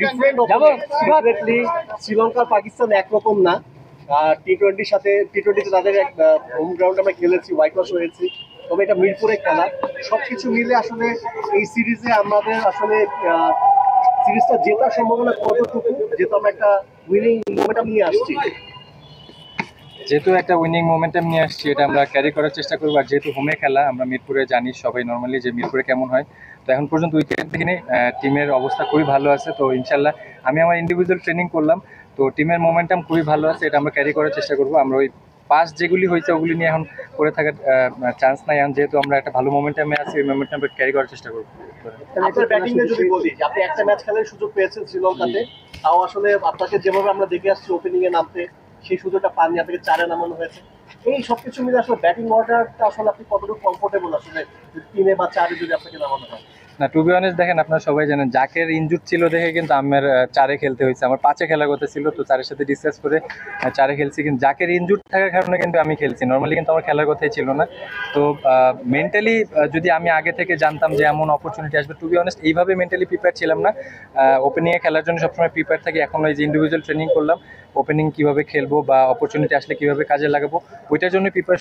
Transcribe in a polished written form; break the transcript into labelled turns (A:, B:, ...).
A: Different definitely Sri Lanka Pakistan একরকম না। টি-20 সাথে টি-20তে তাদের হোম গ্রাউন্ড আমরা খেলেছি, হোয়াইট ওয়াশ হয়েছি, তবে এটা মিরপুরে খেলা। সবকিছু মিলে আসলে এই সিরিজে আমাদের আসলে সিরিজটা জেতার সম্ভাবনা কতটুকু, যেহেতু আমরা একটা উইনিং মোমেন্টাম নিয়ে আসছি।
B: যেহেতু একটা উইনিং মোমেন্টাম নিয়ে আসছি, এটা আমরা ক্যারি করার চেষ্টা করবো। আর যেহেতু হোমে খেলা, আমরা মিরপুরে জানি সবাই নর্মালি যে মিরপুরে কেমন হয়। তো এখন পর্যন্ত উইকেট থেকে টিমের অবস্থা খুবই ভালো আছে। তো ইনশাল্লাহ আমি আমার ইন্ডিভিজুয়াল ট্রেনিং করলাম, তো টিমের মোমেন্টাম খুবই ভালো আছে, এটা আমরা ক্যারি করার চেষ্টা করবো। আমরা ওই পাস যেগুলি হয়েছে ওগুলি নিয়ে এখন করে থাকার চান্স নাই, এখন যেহেতু আমরা একটা ভালো মোমেন্টামে আছি, ওই মোমেন্টামটা ক্যারি করার চেষ্টা করবো।
A: আপনার ব্যাটিং নিয়ে যদি বলি, যে আপনি একটা ম্যাচ খেলার সুযোগ পেয়েছেন শ্রীলঙ্কাতে, তাও আসলে আপনাকে যেভাবে আমরা দেখে আসছি ওপেনিং এ নামতে, সেই সুযোগটা পাননি, আপনাকে চারে নামানো হয়েছে। এই সবকিছু মিলে আসলে ব্যাটিং অর্ডারটা আসলে আপনি কতটুকু কমফোর্টেবল আসলে তিনে বা চারে যদি আপনাকে নামানো হয়?
B: না, টু বি অনেস্ট, দেখেন আপনারা সবাই জানেন জাকের ইনজুর ছিল দেখে কিন্তু আমার চারে খেলতে হয়েছে। আমার পাঁচে খেলার কথা ছিল, তো চারের সাথে ডিসকাস করে চারে খেলছি, কিন্তু জাকের ইনজুর থাকার কারণে কিন্তু আমি খেলছি। নর্মালি কিন্তু আমার খেলার কথাই ছিল না। তো মেন্টালি যদি আমি আগে থেকে জানতাম যে এমন অপরচুনিটি আসবে, টু বি অনেস্ট এইভাবে মেন্টালি প্রিপেয়ার ছিলাম না। ওপেনিংয়ে খেলার জন্য সবসময় প্রিপেয়ার থাকি। এখন এই যে ইন্ডিভিজুয়াল ট্রেনিং করলাম, ওপেনিং কীভাবে খেলবো বা অপরচুনিটি আসলে কীভাবে কাজে লাগাবো, ওইটার জন্য প্রিপারেশন